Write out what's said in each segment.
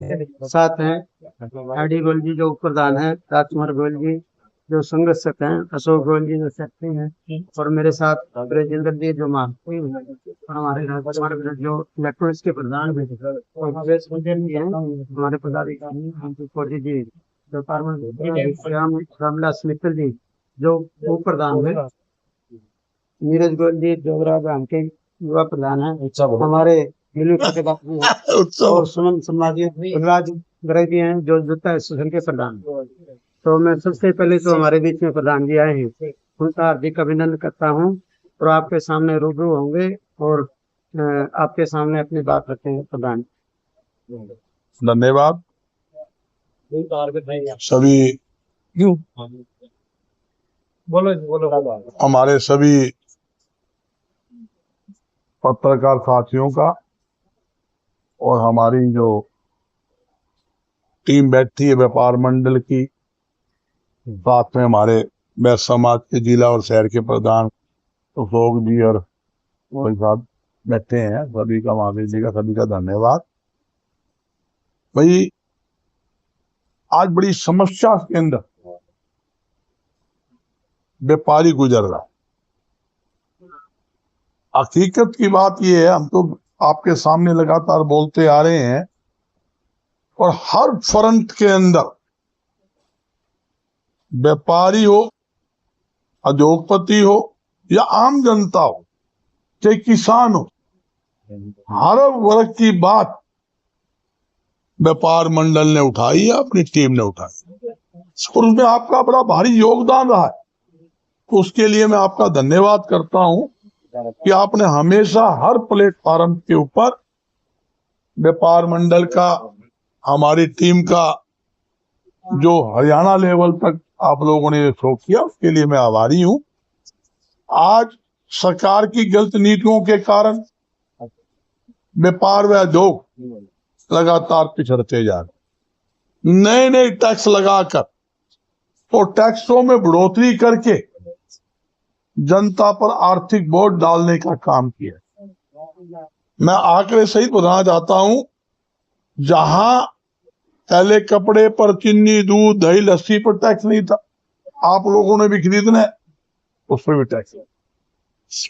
साथ हैं आईडी गोयल जी जो उप प्रधान है, राजकुमार गोयल जी जो संरक्षक हैं, अशोक गोयल जी जो सेक्रेटरी हैं, और मेरे साथ ब्रजेंद्र जी जो महासचिव हैं, और हमारे राजकुमार जो इलेक्ट्रॉनिक्स के प्रधान हैं, और भावेश मंडल जी हैं हमारे पदाधिकारी, अंकित कोटी जी जो रामविलास मित्तल जी जो उप प्रधान है, नीरज गोयल जी जो ग्राम के युवा प्रधान है, हमारे मिलू के बापू हैं, और सुमन समाजी राज ग्रह जी हैं जो जूता एसोसिएशन के प्रधान हैं। तो मैं सबसे पहले तो हमारे बीच में प्रधान जी आए हैं, उनका हार्दिक अभिनंदन करता हूँ, और आपके सामने रूबरू होंगे और आपके सामने अपनी बात रखेंगे। प्रधान धन्यवाद। सभी हमारे सभी पत्रकार साथियों का और हमारी जो टीम बैठी है व्यापार मंडल की, साथ में हमारे बैस समाज के जिला और शहर के प्रधान अशोक जी और वही साथ बैठे हैं, सभी का महावीर जी का सभी का धन्यवाद। भाई आज बड़ी समस्या के अंदर व्यापारी गुजर रहा है। हकीकत की बात यह है, हम तो आपके सामने लगातार बोलते आ रहे हैं, और हर फ्रंट के अंदर व्यापारी हो, उद्योगपति हो या आम जनता हो, चाहे किसान हो, हर वर्ग की बात व्यापार मंडल ने उठाई है, अपनी टीम ने उठाई, और उसमें आपका बड़ा भारी योगदान रहा है। तो उसके लिए मैं आपका धन्यवाद करता हूं कि आपने हमेशा हर प्लेटफॉर्म के ऊपर व्यापार मंडल का, हमारी टीम का जो हरियाणा लेवल तक आप लोगों ने शो किया, उसके लिए मैं आभारी हूं। आज सरकार की गलत नीतियों के कारण व्यापार व उद्योग लगातार पिछड़ते जा रहे, नए नए टैक्स लगाकर और टैक्सों में बढ़ोतरी करके जनता पर आर्थिक बोझ डालने का काम किया। मैं आंकड़े सहित बताना चाहता हूं, जहां पहले कपड़े पर चीनी, दूध, दही, लस्सी पर टैक्स नहीं था, आप लोगों ने भी खरीदना है, उस पर भी टैक्स है।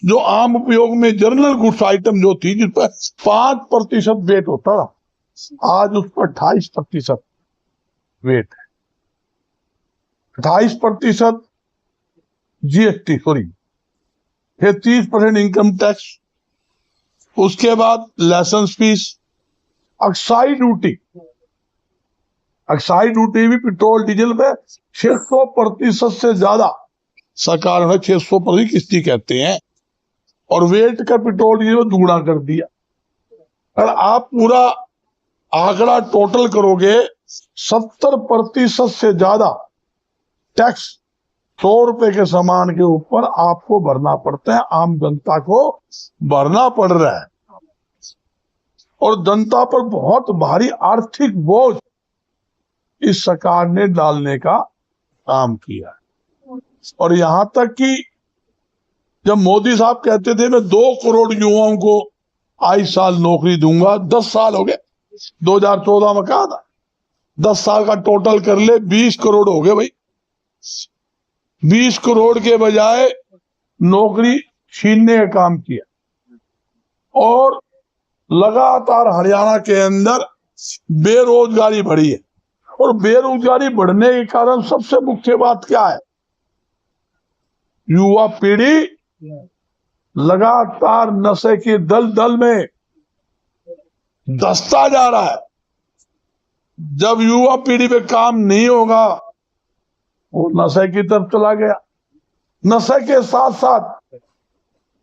जो आम उपयोग में जनरल गुड्स आइटम जो थी, जिस पर 5% वेट होता था, आज उस पर 28% वेट है। 28% जीएसटी, सॉरी, फिर 30% इनकम टैक्स, उसके बाद licence fees, excise duty. Excise duty भी पेट्रोल डीजल पे 600% से ज्यादा सरकार ने 600% किस्ती कहते हैं, और वेट का पेट्रोल डीजल दुगुना कर दिया। अगर आप पूरा आंकड़ा टोटल करोगे, 70% से ज्यादा टैक्स 100 रुपए के सामान के ऊपर आपको भरना पड़ता है, आम जनता को भरना पड़ रहा है, और जनता पर बहुत भारी आर्थिक बोझ इस सरकार ने डालने का काम किया। और यहां तक कि जब मोदी साहब कहते थे मैं 2 करोड़ युवाओं को आए साल नौकरी दूंगा, 10 साल हो गए, 2014 में कहा था, 10 साल का टोटल कर ले 20 करोड़ हो गए भाई। 20 करोड़ के बजाय नौकरी छीनने का काम किया, और लगातार हरियाणा के अंदर बेरोजगारी बढ़ी है। और बेरोजगारी बढ़ने के कारण सबसे मुख्य बात क्या है, युवा पीढ़ी लगातार नशे के दलदल में धंसता जा रहा है। जब युवा पीढ़ी पे काम नहीं होगा, वो नशे की तरफ चला गया। नशे के साथ साथ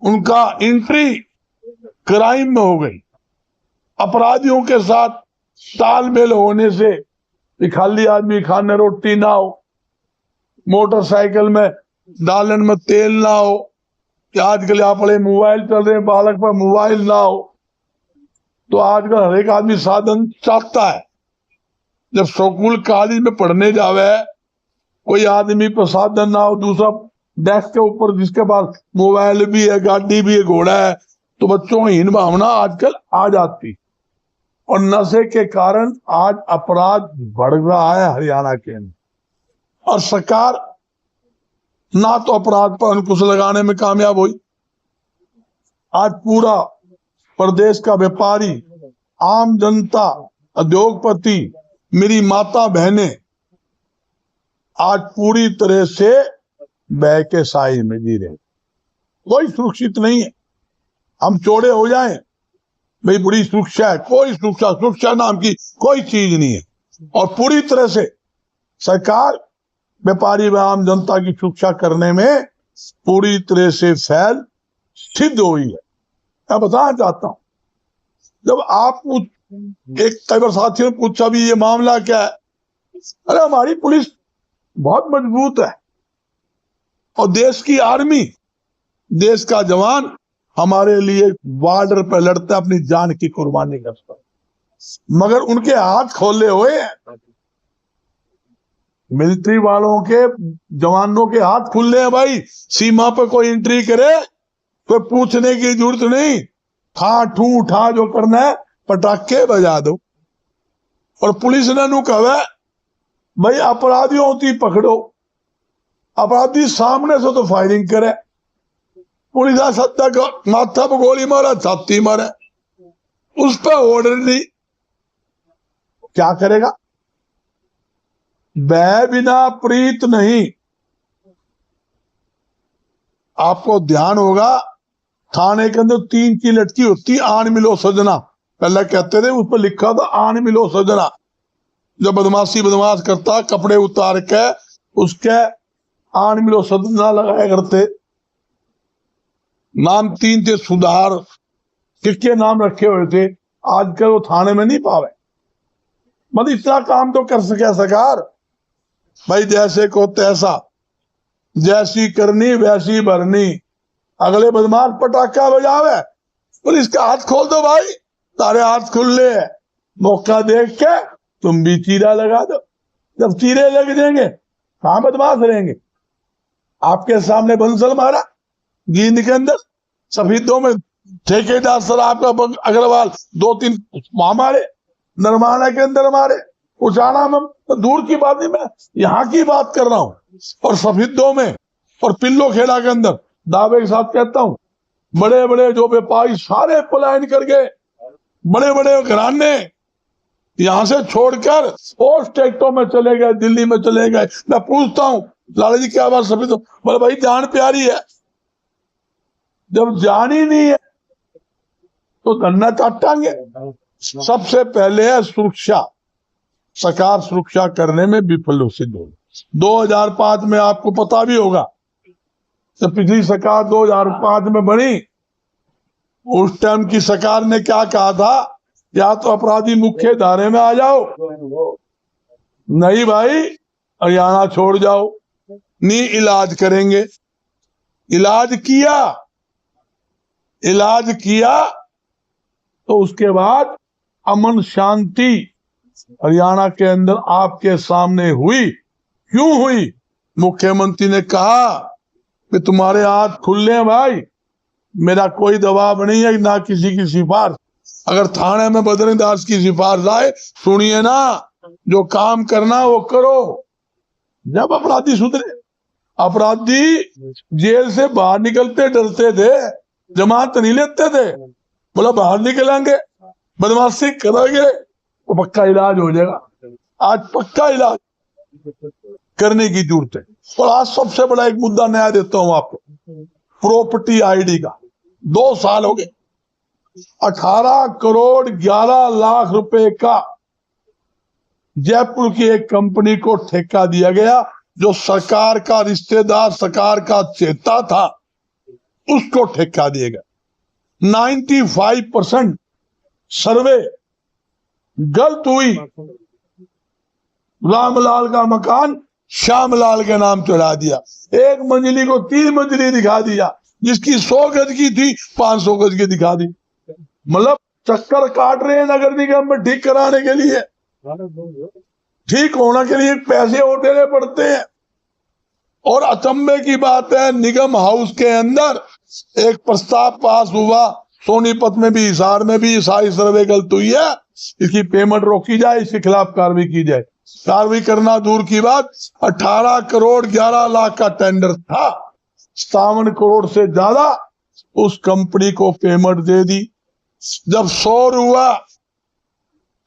उनका एंट्री क्राइम में हो गई। अपराधियों के साथ तालमेल होने से खाली आदमी खाने रोटी ना हो, मोटरसाइकिल में डालन में तेल ना हो, आजकल अपने मोबाइल चल रहे, बालक पर मोबाइल ना हो, तो आजकल हर एक आदमी साधन चाहता है। जब स्कूल कॉलेज में पढ़ने जावे, कोई आदमी पर साधन ना हो, दूसरा डेस्क के ऊपर जिसके पास मोबाइल भी है, गाड़ी भी है, घोड़ा है, तो बच्चों की हीन भावना आजकल आ जाती। और नशे के कारण आज अपराध बढ़ रहा है हरियाणा के अंदर। और सरकार ना तो अपराध पर अंकुश लगाने में कामयाब हुई। आज पूरा प्रदेश का व्यापारी, आम जनता, उद्योगपति, मेरी माता बहनें आज पूरी तरह से बह के साए में जी रहे। कोई सुरक्षित नहीं है। हम चौड़े हो जाएं, भाई बड़ी सुरक्षा है, कोई सुरक्षा नाम की कोई चीज नहीं है। और पूरी तरह से सरकार व्यापारी व आम जनता की सुरक्षा करने में पूरी तरह से फैल सिद्ध हुई है। मैं बताना चाहता हूं, जब आप एक कई बार साथियों ने पूछा भी ये मामला क्या है, अरे हमारी पुलिस बहुत मजबूत है और देश की आर्मी, देश का जवान हमारे लिए बॉर्डर पर लड़ता है, अपनी जान की कुर्बानी करता है, मगर उनके हाथ खोले हुए हैं। मिलिट्री वालों के, जवानों के हाथ खुले हैं भाई। सीमा पर कोई एंट्री करे तो पूछने की जरूरत नहीं, ठा ठू ठा जो करना है पटाखे बजा दो। और पुलिस ने नू कहा भाई अपराधियों होती पकड़ो, अपराधी सामने से तो फायरिंग करे, पुलिस सत्ता का माथा पर गोली मारा, छाती मारे, उस पर ऑर्डर नहीं, क्या करेगा? वह बिना प्रीत नहीं। आपको ध्यान होगा थाने के अंदर 3 की लटकी होती, आन मिलो सजना, पहले कहते थे, उस पर लिखा था आन मिलो सजना। जो बदमाश करता कपड़े उतार के उसके आन मिलो सजना लगाया करते। नाम 3 थे, सुधार किसके नाम रखे हुए थे, आजकल वो थाने में नहीं पावे। मतलब इतना काम तो कर सके सरकार भाई, जैसे को तैसा, जैसी करनी वैसी भरनी। अगले बदमाश पटाखा बजावे, पुलिस का हाथ खोल दो भाई, तारे हाथ खुले है, मौका देख के तुम भी चीरा लगा दो। जब चीरे लग जाएंगे कहां बदमाश रहेंगे? आपके सामने बंसल मारा गेंद के अंदर, सफेदों में ठेकेदार शराब का अग्रवाल 2-3 वहां मारे, नरमाना के अंदर मारे, उचाना में तो दूर की बात नहीं, मैं यहाँ की बात कर रहा हूँ। और सफेदों में और पिल्लो खेड़ा के अंदर दावे के साथ कहता हूँ, बड़े बड़े जो व्यापारी सारे पलायन कर गए, बड़े बड़े घराने यहां से छोड़कर और स्टेटों में चले गए, दिल्ली में चले गए। मैं पूछता हूँ लाला जी क्या बात, सफेद बोले भाई जान प्यारी है, जब जान ही नहीं है तो धन्ना चाटांगे। सबसे पहले है सुरक्षा, सरकार सुरक्षा करने में विफल सिद्ध हो। 2005 में आपको पता भी होगा, जब पिछली सरकार 2005 में बनी, उस टाइम की सरकार ने क्या कहा था, या तो अपराधी मुख्य धारे में आ जाओ, नहीं भाई हरियाणा छोड़ जाओ, नहीं इलाज करेंगे। इलाज किया तो उसके बाद अमन शांति हरियाणा के अंदर आपके सामने हुई। क्यों हुई? मुख्यमंत्री ने कहा कि तुम्हारे हाथ खुले हैं भाई, मेरा कोई दबाव नहीं है, ना किसी की सिफारिश। अगर थाने में बदरीदास की सिफारिश आए, सुनिए ना, जो काम करना वो करो। जब अपराधी सुधरे, अपराधी जेल से बाहर निकलते डरते थे, जमानत नहीं लेते थे, बोला बाहर निकलेंगे बदमाशी करेंगे तो पक्का इलाज हो जाएगा। आज पक्का इलाज करने की जरूरत है। और आज सबसे बड़ा एक मुद्दा नया देता हूं आपको, प्रॉपर्टी आईडी का। 2 साल हो गए, 18 करोड़ 11 लाख रुपए का जयपुर की एक कंपनी को ठेका दिया गया, जो सरकार का रिश्तेदार, सरकार का चेता था, उसको ठेका दिया गया। 95% सर्वे गलत हुई। रामलाल का मकान श्यामलाल के नाम चढ़ा दिया, 1 मंजिली को 3 मंजिली दिखा दिया, जिसकी 100 गज की थी 500 गज की दिखा दी। मतलब चक्कर काट रहे हैं नगर निगम में ठीक कराने के लिए, ठीक होने के लिए पैसे और देने पड़ते हैं। और अचंभे की बात है, निगम हाउस के अंदर एक प्रस्ताव पास हुआ, सोनीपत में भी, हिसार में भी सारी सर्वे गलत हुई है, इसकी पेमेंट रोकी जाए, इसके खिलाफ कार्रवाई की जाए। कार्रवाई करना दूर की बात, 18 करोड़ 11 लाख का टेंडर था, 57 करोड़ से ज्यादा उस कंपनी को पेमेंट दे दी। जब शोर हुआ,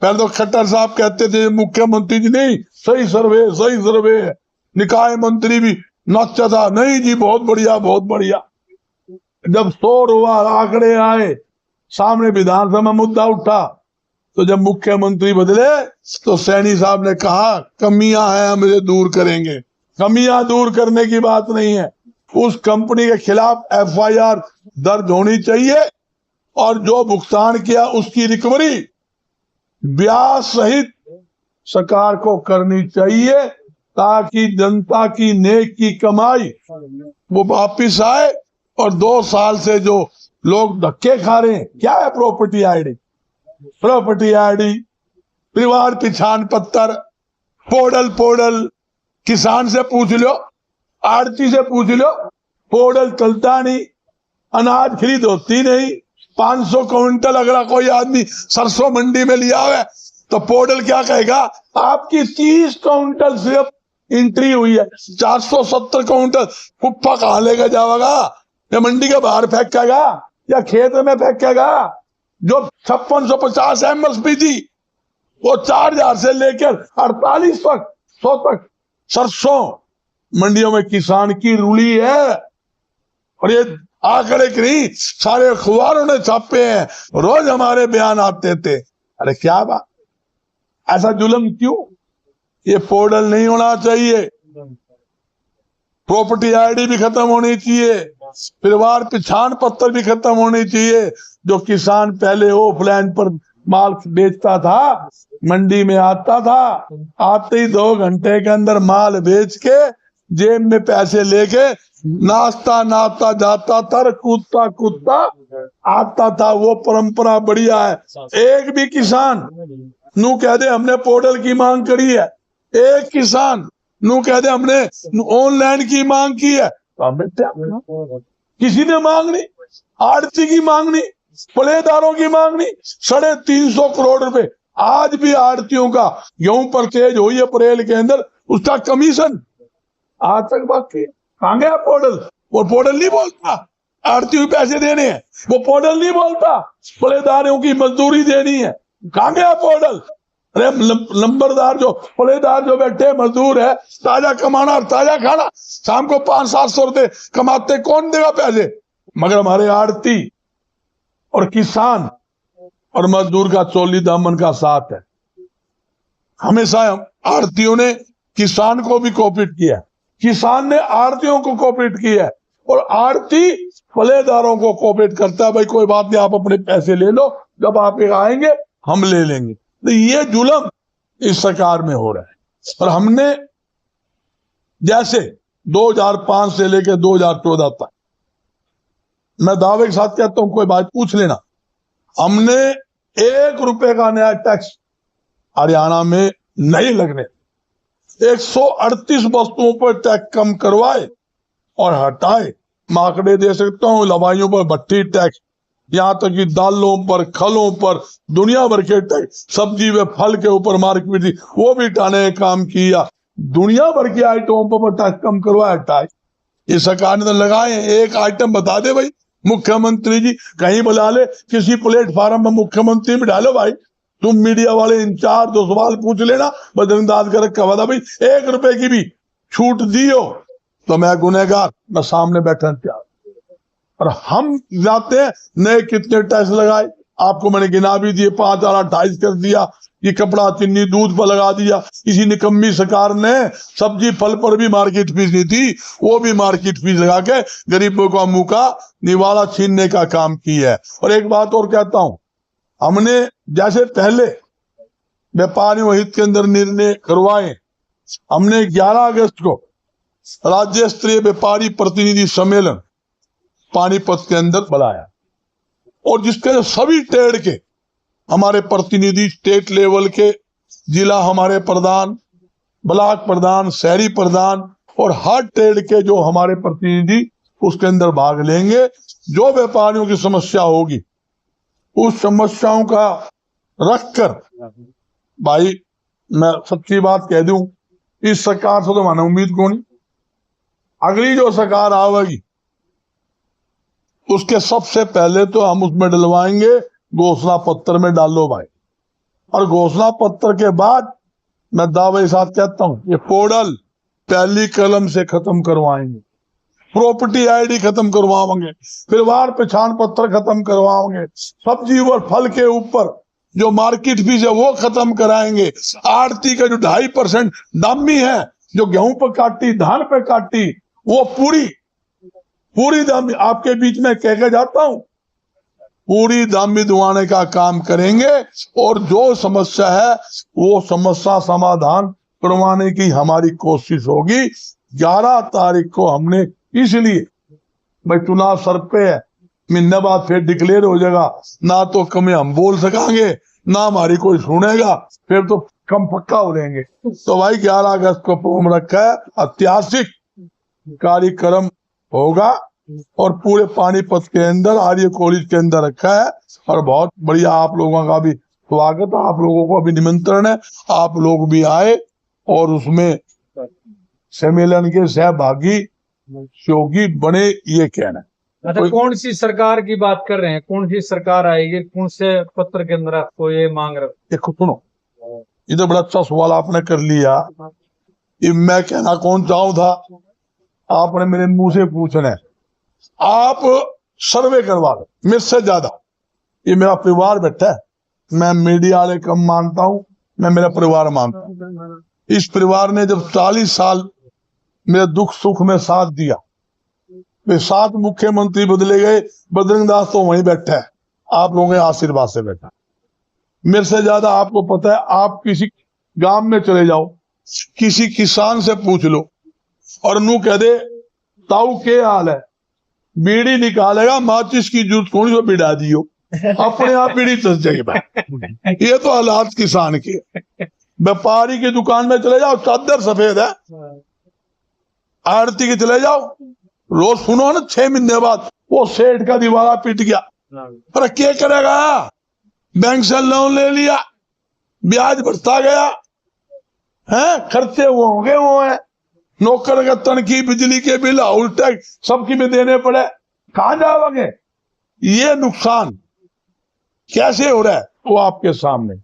पहले तो खट्टर साहब कहते थे मुख्यमंत्री जी नहीं, सही सर्वे है। निकाय मंत्री भी नाचा था, नहीं जी बहुत बढ़िया बहुत बढ़िया। जब शोर हुआ, आंकड़े आए, सामने विधानसभा में मुद्दा उठा, तो जब मुख्यमंत्री बदले तो सैनी साहब ने कहा कमियां हैं, हम इसे दूर करेंगे। कमियां दूर करने की बात नहीं है, उस कंपनी के खिलाफ FIR दर्ज होनी चाहिए और जो भुगतान किया उसकी रिकवरी ब्याज सहित सरकार को करनी चाहिए, ताकि जनता की नेक की कमाई वो वापिस आए। और 2 साल से जो लोग धक्के खा रहे हैं, क्या है प्रॉपर्टी आईडी, परिवार पहचान पत्र, पोर्टल किसान से पूछ लो, आड़ती से पूछ लो, पोर्टल चलता नहीं, अनाज खरीद होती नहीं। 500 क्विंटल अगर कोई आदमी सरसों मंडी में लिया हुआ है तो पोर्टल क्या कहेगा, आपकी 30 क्विंटल सिर्फ एंट्री हुई है, 470 क्विंटल कुप्पा कहां लेकर जाएगा, या मंडी के बाहर फेंकेगा या खेत में फेंकेगा। जो 5650 MSP थी वो 4000 से लेकर 48 तक 100 तक सरसों मंडियों में किसान की रूली है। और ये आंकड़े की नहीं, सारे अखबारों ने छापे हैं, रोज हमारे बयान आते थे। अरे क्या बात, ऐसा जुल्म क्यों? ये पोर्टल नहीं होना चाहिए, प्रॉपर्टी आईडी भी खत्म होनी चाहिए, परिवार पहचान पत्र भी खत्म होनी चाहिए। जो किसान पहले ऑफलाइन पर माल बेचता था, मंडी में आता था, आते ही 2 घंटे के अंदर माल बेच के जेब में पैसे लेके नाचता जाता था, कूदता आता था। वो परंपरा बढ़िया है। एक भी किसान नू कह दे हमने पोर्टल की मांग करी है, एक किसान नू कह दे हमने ऑनलाइन की मांग की है, किसी ने मांग नहीं, आड़ती की मांग नहीं, पलेदारों की मांग नहीं। 350 करोड़ रुपए आज भी आड़तियों का गेहूं परचेज हुई है अप्रैल के अंदर, उसका कमीशन आज तक बाकी। कहां गया पोर्टल? वो पोर्टल नहीं बोलता आड़तियों को पैसे देने हैं, वो पोर्टल नहीं बोलता पलेदारों की मजदूरी देनी है। कहां गया पोर्टल? अरे नंबरदार जो पलेदार जो बैठे मजदूर है, ताजा कमाना ताजा खाना, शाम को 500-700 रुपए कमाते, कौन देगा पैसे? मगर हमारे आड़ती और किसान और मजदूर का चोली दामन का साथ है। हमेशा आड़तियों ने किसान को भी कोऑपरेट किया, किसान ने आड़तियों को कोऑपरेट किया, और आड़ती पलेदारों को कोऑपरेट करता है। भाई कोई बात नहीं, आप अपने पैसे ले लो, जब आप आएंगे हम ले लेंगे। तो ये जुल्म इस सरकार में हो रहा है। और हमने जैसे 2005 से लेकर 2014 तक, मैं दावे के साथ कहता हूं, कोई बात पूछ लेना, हमने 1 रुपए का नया टैक्स हरियाणा में नहीं लगने, 138 वस्तुओं पर टैक्स कम करवाए और हटाए। माकड़े दे सकता हूं, लवाइयों पर भट्टी टैक्स, यहाँ तक कि दालों पर, खलों पर, दुनिया भर के टैक्स, सब्जी व फल के ऊपर मार्केट थी वो भी हटाने का काम किया। दुनिया भर की आइटमों पर टैक्स कम करवाया, हटाए। ये सरकार ने तो लगाए। एक आइटम बता दे भाई मुख्यमंत्री जी, कहीं बुला ले, किसी प्लेटफार्म में मुख्यमंत्री भी डालो भाई, तुम मीडिया वाले इंचार्ज 2 सवाल पूछ लेना, बजरंगदास का रखा हुआ था भाई, 1 रुपए की भी छूट दियो तो मैं गुनहगार, मैं सामने बैठा तैयार। और हम जाते हैं, नए कितने टैक्स लगाए, आपको मैंने गिना भी दिए, 5,28 कर दिया, ये कपड़ा चीनी दूध पर लगा दिया। इसी निकम्मी सरकार ने सब्जी फल पर भी मार्केट फीस नहीं थी, वो भी मार्केट फीस लगा के गरीबों का मुंह का निवाला छीनने का काम किया है। और एक बात और कहता हूं, हमने जैसे पहले व्यापारियों हित के अंदर निर्णय करवाए, हमने 11 अगस्त को राज्य स्तरीय व्यापारी प्रतिनिधि सम्मेलन पानीपत के अंदर बुलाया, और जिसके सभी ट्रेड के हमारे प्रतिनिधि, स्टेट लेवल के जिला हमारे प्रधान, ब्लॉक प्रधान, शहरी प्रधान और हर ट्रेड के जो हमारे प्रतिनिधि उसके अंदर भाग लेंगे। जो व्यापारियों की समस्या होगी उस समस्याओं का रखकर, भाई मैं सच्ची बात कह दूं, इस सरकार से तो माना उम्मीद को नहीं। अगली जो सरकार आवेगी उसके सबसे पहले तो हम उसमें डलवाएंगे, घोषणा पत्र में डालो भाई। और घोषणा पत्र के बाद मैं दावे के साथ कहता हूं, ये पोर्टल पहली कलम से खत्म करवाएंगे, प्रॉपर्टी आईडी खत्म करवाएंगे, परिवार पहचान पत्र खत्म करवाएंगे, सब्जी और फल के ऊपर जो मार्केट फीस है वो खत्म कराएंगे, आड़ती का जो 2.5% दामी है, जो गेहूं पर काटी, धान पे काटी, वो पूरी दामी आपके बीच में कह के जाता हूं, पूरी दामी दुआने का काम करेंगे। और जो समस्या है वो समस्या समाधान करवाने की हमारी कोशिश होगी। 11 तारीख को हमने, इसलिए भाई चुनाव सर पे है, महीने बाद फिर डिक्लेयर हो जाएगा, ना तो कम हम बोल सकेंगे ना हमारी कोई सुनेगा, फिर तो कम पक्का हो जाएंगे। तो भाई 11 अगस्त को प्रोग्राम रखा है, ऐतिहासिक कार्यक्रम होगा और पूरे पानीपत के अंदर आर्य कॉलेज के अंदर रखा है। और बहुत बढ़िया, आप लोगों का भी स्वागत है, आप लोगों को अभी निमंत्रण है, आप लोग भी आए और उसमें सम्मेलन के सहभागी योगी बने, ये कहना है। अच्छा, कौन सी सरकार की बात कर रहे हैं? कौन सी सरकार आएगी? कौन से पत्र के अंदर आपको ये मांग रहे? देखो सुनो, ये तो बड़ा अच्छा सवाल आपने कर लिया। ये मैं कहना कौन चाहूं था, आपने मेरे मुंह से पूछना है। आप सर्वे करवा लो मेरे से ज्यादा, ये मेरा परिवार बैठा है, मैं मीडिया वाले कम मानता हूं, मैं मेरा परिवार मानता हूं। इस परिवार ने जब 40 साल मेरे दुख सुख में साथ दिया, वे 7 मुख्यमंत्री बदले गए, बजरंग दास तो वहीं बैठा है, आप लोगों के आशीर्वाद से बैठा। मेरे से ज्यादा आपको पता है, आप किसी गांव में चले जाओ, किसी किसान से पूछ लो और नू कह दे ताऊ के हाल है, बीड़ी निकालेगा, माचिस की जरूरत कौन सी बिड़ा दियो, अपने आप बीड़ी चस जाएगी। ये तो हालात किसान के। व्यापारी की दुकान में चले जाओ, चादर सफेद है, आरती के चले जाओ, रोज सुनो ना 6 महीने बाद वो सेठ का दीवारा पिट गया, अरे क्या करेगा, बैंक से लोन ले लिया, ब्याज बढ़ता गया है, खर्चे वो होंगे वो है, नौकर का तनखी, बिजली के बिल, उल्टे सबकी भी देने पड़े, कहां जाओगे? ये नुकसान कैसे हो रहा है वो आपके सामने।